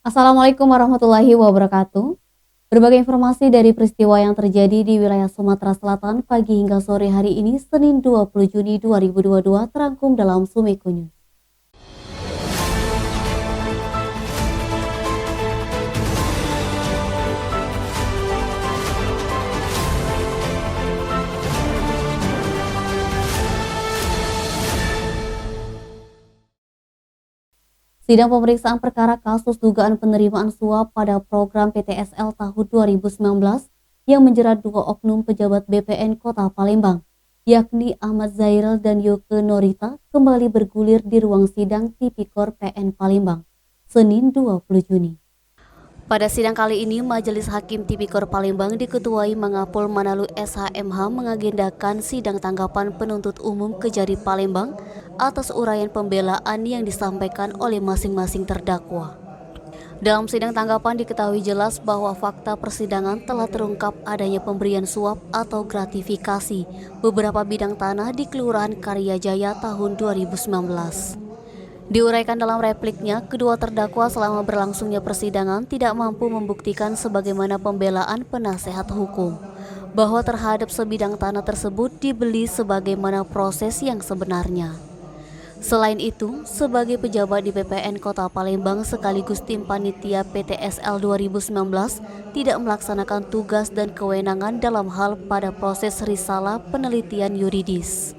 Assalamualaikum warahmatullahi wabarakatuh. Berbagai informasi dari peristiwa yang terjadi di wilayah Sumatera Selatan pagi hingga sore hari ini, Senin 20 Juni 2022, terangkum dalam Sumeko News. Sidang pemeriksaan perkara kasus dugaan penerimaan suap pada program PTSL tahun 2019 yang menjerat dua oknum pejabat BPN Kota Palembang, yakni Ahmad Zairel dan Yoke Norita, kembali bergulir di ruang sidang Tipikor PN Palembang, Senin 20 Juni. Pada sidang kali ini, Majelis Hakim Tipikor Palembang diketuai Mangapol Manalu SHMH mengagendakan sidang tanggapan penuntut umum Kejari Palembang atas uraian pembelaan yang disampaikan oleh masing-masing terdakwa. Dalam sidang tanggapan diketahui jelas bahwa fakta persidangan telah terungkap adanya pemberian suap atau gratifikasi beberapa bidang tanah di Kelurahan Karya Jaya tahun 2019. Diuraikan dalam repliknya, kedua terdakwa selama berlangsungnya persidangan tidak mampu membuktikan sebagaimana pembelaan penasehat hukum bahwa terhadap sebidang tanah tersebut dibeli sebagaimana proses yang sebenarnya. Selain itu, sebagai pejabat di BPN Kota Palembang sekaligus tim panitia PTSL 2019 tidak melaksanakan tugas dan kewenangan dalam hal pada proses risalah penelitian yuridis.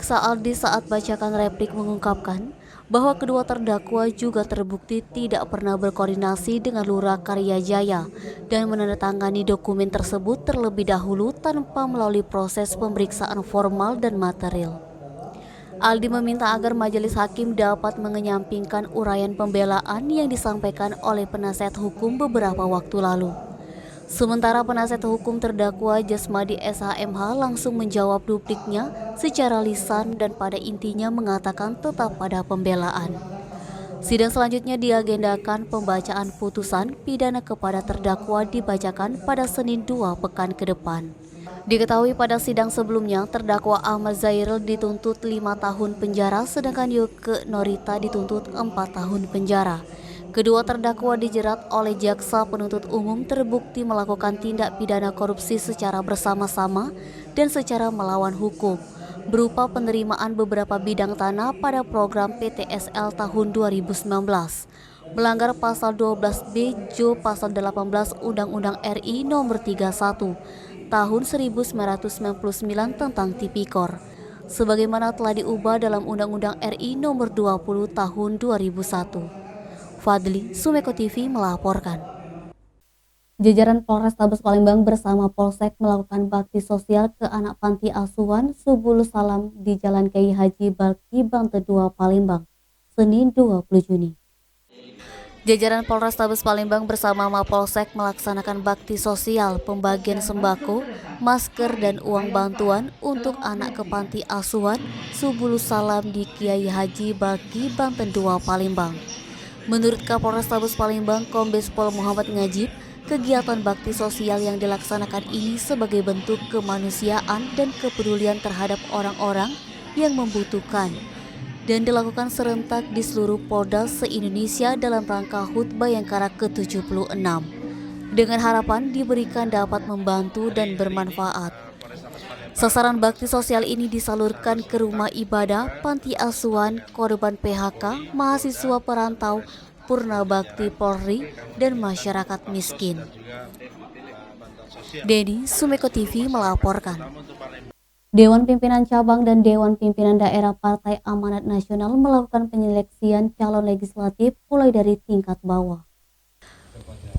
Aldi saat bacakan replik mengungkapkan bahwa kedua terdakwa juga terbukti tidak pernah berkoordinasi dengan Lurah Karya Jaya dan menandatangani dokumen tersebut terlebih dahulu tanpa melalui proses pemeriksaan formal dan material. Aldi meminta agar majelis hakim dapat mengenyampingkan uraian pembelaan yang disampaikan oleh penasihat hukum beberapa waktu lalu. Sementara penasihat hukum terdakwa Jasmadi SHMH langsung menjawab dupliknya secara lisan dan pada intinya mengatakan tetap pada pembelaan. Sidang selanjutnya diagendakan pembacaan putusan pidana kepada terdakwa dibacakan pada Senin 2 pekan ke depan. Diketahui pada sidang sebelumnya, terdakwa Ahmad Zairel dituntut 5 tahun penjara sedangkan Yoke Norita dituntut 4 tahun penjara. Kedua terdakwa dijerat oleh jaksa penuntut umum terbukti melakukan tindak pidana korupsi secara bersama-sama dan secara melawan hukum, berupa penerimaan beberapa bidang tanah pada program PTSL tahun 2019, melanggar pasal 12B Jo pasal 18 Undang-Undang RI nomor 31 tahun 1999 tentang Tipikor, sebagaimana telah diubah dalam Undang-Undang RI nomor 20 tahun 2001. Fadli, Sumeko TV melaporkan. Jajaran Polrestabes Palembang bersama Polsek melakukan bakti sosial ke anak panti asuhan Subul Salam di Jalan Kiai Haji Balki Bante 2 Palembang, Senin 20 Juni. Jajaran Polrestabes Palembang bersama Mapolsek melaksanakan bakti sosial pembagian sembako, masker dan uang bantuan untuk anak ke panti asuhan Subul Salam di Kiai Haji Balki Bante 2 Palembang. Menurut Kapolrestabes Palembang Kombes Pol Muhammad Ngajib, kegiatan bakti sosial yang dilaksanakan ini sebagai bentuk kemanusiaan dan kepedulian terhadap orang-orang yang membutuhkan dan dilakukan serentak di seluruh Polda se-Indonesia dalam rangka HUT Bayangkara ke-76 dengan harapan diberikan dapat membantu dan bermanfaat. Sasaran bakti sosial ini disalurkan ke rumah ibadah, panti asuhan, korban PHK, mahasiswa perantau, Purna Bakti Polri, dan masyarakat miskin. Dedi, Sumeko TV melaporkan. Dewan Pimpinan Cabang dan Dewan Pimpinan Daerah Partai Amanat Nasional melakukan penyeleksian calon legislatif mulai dari tingkat bawah.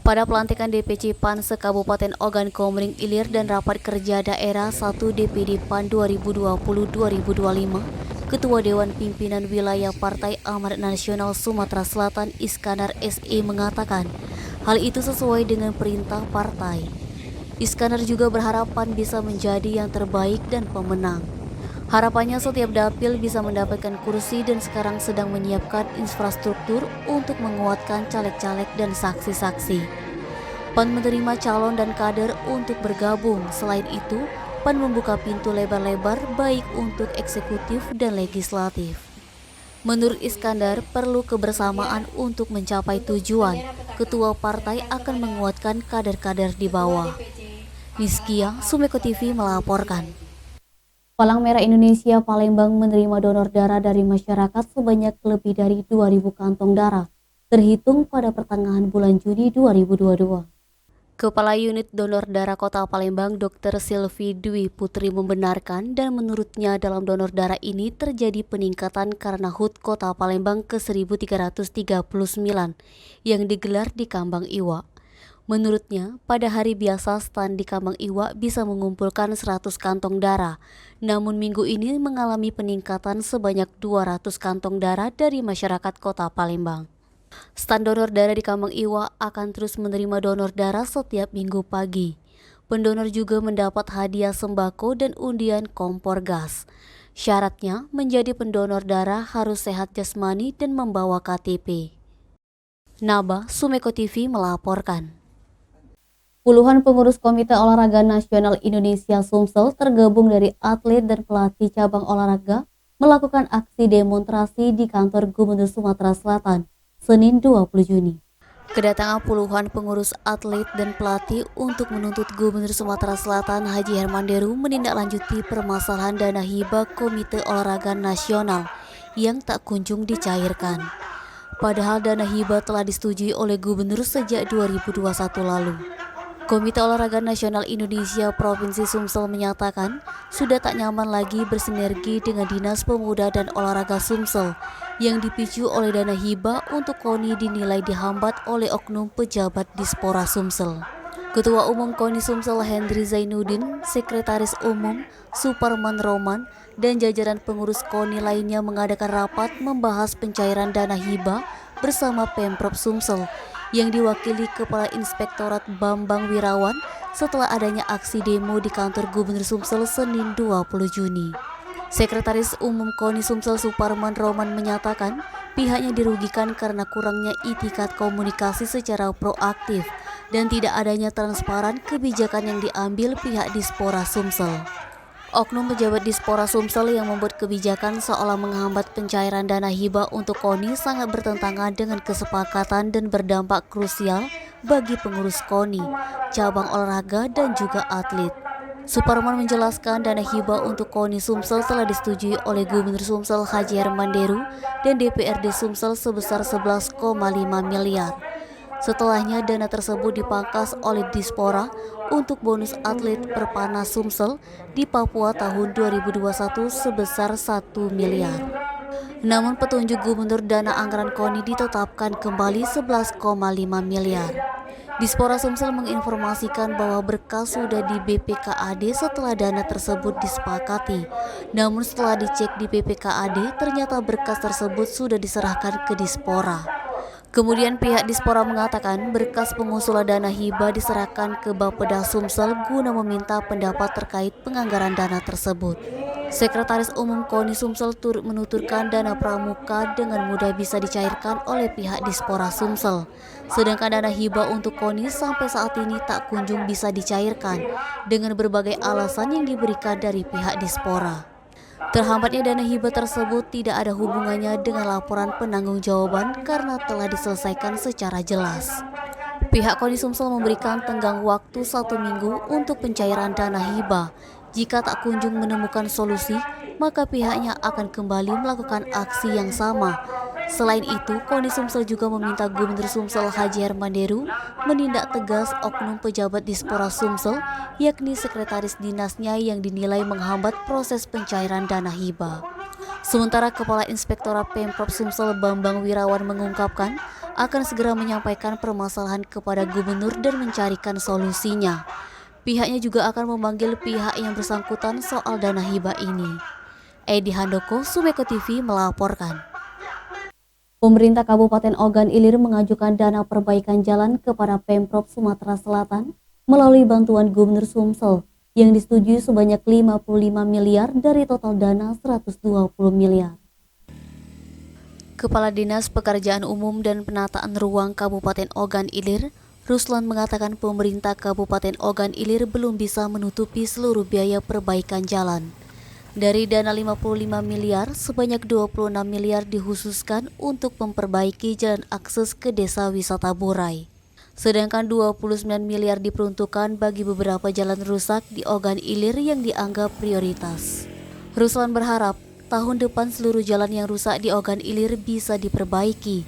Pada pelantikan DPC PAN se-Kabupaten Ogan Komering Ilir dan Rapat Kerja Daerah 1 DPD PAN 2020-2025, Ketua Dewan Pimpinan Wilayah Partai Amanat Nasional Sumatera Selatan Iskandar SE mengatakan hal itu sesuai dengan perintah partai. Iskandar juga berharapan bisa menjadi yang terbaik dan pemenang. Harapannya setiap dapil bisa mendapatkan kursi dan sekarang sedang menyiapkan infrastruktur untuk menguatkan caleg-caleg dan saksi-saksi. PAN menerima calon dan kader untuk bergabung. Selain itu, PAN membuka pintu lebar-lebar baik untuk eksekutif dan legislatif. Menurut Iskandar, perlu kebersamaan untuk mencapai tujuan. ketua partai akan menguatkan kader-kader di bawah. Niskia, Sumeko TV melaporkan. Palang Merah Indonesia Palembang menerima donor darah dari masyarakat sebanyak lebih dari 2.000 kantong darah, terhitung pada pertengahan bulan Juni 2022. Kepala Unit Donor Darah Kota Palembang, Dr. Silvi Dwi Putri membenarkan dan menurutnya dalam donor darah ini terjadi peningkatan karena HUT Kota Palembang ke 1339 yang digelar di Kambang Iwa. Menurutnya, pada hari biasa stand di Kambang Iwa bisa mengumpulkan 100 kantong darah, namun minggu ini mengalami peningkatan sebanyak 200 kantong darah dari masyarakat Kota Palembang. Stand donor darah di Kambang Iwa akan terus menerima donor darah setiap minggu pagi. Pendonor juga mendapat hadiah sembako dan undian kompor gas. Syaratnya, menjadi pendonor darah harus sehat jasmani dan membawa KTP. Naba, Sumeko TV melaporkan. Puluhan pengurus Komite Olahraga Nasional Indonesia Sumsel tergabung dari atlet dan pelatih cabang olahraga melakukan aksi demonstrasi di kantor Gubernur Sumatera Selatan Senin 20 Juni. Kedatangan puluhan pengurus atlet dan pelatih untuk menuntut Gubernur Sumatera Selatan Haji Herman Deru menindaklanjuti permasalahan dana hibah Komite Olahraga Nasional yang tak kunjung dicairkan. Padahal dana hibah telah disetujui oleh Gubernur sejak 2021 lalu. Komite Olahraga Nasional Indonesia Provinsi Sumsel menyatakan sudah tak nyaman lagi bersinergi dengan Dinas Pemuda dan Olahraga Sumsel yang dipicu oleh dana hibah untuk KONI dinilai dihambat oleh oknum pejabat Dispora Sumsel. Ketua Umum KONI Sumsel Hendri Zainuddin, Sekretaris Umum Suparman Roman, dan jajaran pengurus KONI lainnya mengadakan rapat membahas pencairan dana hibah bersama Pemprov Sumsel yang diwakili Kepala Inspektorat Bambang Wirawan setelah adanya aksi demo di kantor Gubernur Sumsel Senin 20 Juni. Sekretaris Umum KONI Sumsel Suparman Roman menyatakan pihaknya dirugikan karena kurangnya itikat komunikasi secara proaktif dan tidak adanya transparan kebijakan yang diambil pihak Dispora Sumsel. Oknum pejabat Dispora Sumsel yang membuat kebijakan seolah menghambat pencairan dana hibah untuk KONI sangat bertentangan dengan kesepakatan dan berdampak krusial bagi pengurus KONI, cabang olahraga dan juga atlet. Suparman menjelaskan dana hibah untuk KONI Sumsel telah disetujui oleh Gubernur Sumsel Haji Herman Deru dan DPRD Sumsel sebesar 11,5 miliar. Setelahnya dana tersebut dipangkas oleh Dispora untuk bonus atlet Perpanas Sumsel di Papua tahun 2021 sebesar 1 miliar. Namun petunjuk Gubernur dana anggaran KONI ditetapkan kembali 11,5 miliar. Dispora Sumsel menginformasikan bahwa berkas sudah di BPKAD setelah dana tersebut disepakati. Namun setelah dicek di BPKAD, ternyata berkas tersebut sudah diserahkan ke Dispora. Kemudian pihak Dispora mengatakan berkas pengusulan dana hibah diserahkan ke Bapeda Sumsel guna meminta pendapat terkait penganggaran dana tersebut. Sekretaris Umum KONI Sumsel turut menuturkan dana pramuka dengan mudah bisa dicairkan oleh pihak Dispora Sumsel. Sedangkan dana hibah untuk KONI sampai saat ini tak kunjung bisa dicairkan dengan berbagai alasan yang diberikan dari pihak Dispora. Terhambatnya dana hibah tersebut tidak ada hubungannya dengan laporan penanggung-jawaban karena telah diselesaikan secara jelas. Pihak KONI Sumsel memberikan tenggang waktu 1 minggu untuk pencairan dana hibah. Jika tak kunjung menemukan solusi, maka pihaknya akan kembali melakukan aksi yang sama. Selain itu, KONI Sumsel juga meminta Gubernur Sumsel Haji Herman Deru menindak tegas oknum pejabat Dispora Sumsel, yakni sekretaris dinasnya yang dinilai menghambat proses pencairan dana hibah. Sementara Kepala Inspektorat Pemprov Sumsel Bambang Wirawan mengungkapkan akan segera menyampaikan permasalahan kepada Gubernur dan mencarikan solusinya. Pihaknya juga akan memanggil pihak yang bersangkutan soal dana hibah ini. Edi Handoko, Sumeko TV melaporkan. Pemerintah Kabupaten Ogan Ilir mengajukan dana perbaikan jalan kepada Pemprov Sumatera Selatan melalui bantuan Gubernur Sumsel yang disetujui sebanyak 55 miliar dari total dana 120 miliar. Kepala Dinas Pekerjaan Umum dan Penataan Ruang Kabupaten Ogan Ilir, Ruslan mengatakan pemerintah Kabupaten Ogan Ilir belum bisa menutupi seluruh biaya perbaikan jalan. Dari dana 55 miliar, sebanyak 26 miliar dikhususkan untuk memperbaiki jalan akses ke Desa Wisata Borai. Sedangkan 29 miliar diperuntukkan bagi beberapa jalan rusak di Ogan Ilir yang dianggap prioritas. Ruslan berharap tahun depan seluruh jalan yang rusak di Ogan Ilir bisa diperbaiki.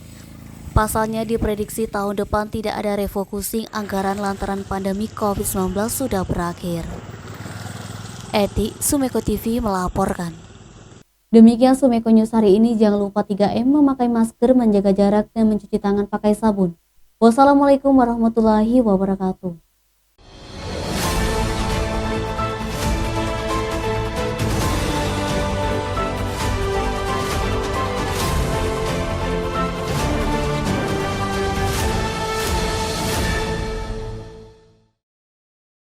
Pasalnya diprediksi tahun depan tidak ada refocusing anggaran lantaran pandemi COVID-19 sudah berakhir. Eti, Sumeko TV melaporkan. Demikian Sumeko News hari ini. Jangan lupa 3M, memakai masker, menjaga jarak, dan mencuci tangan pakai sabun. Wassalamualaikum warahmatullahi wabarakatuh.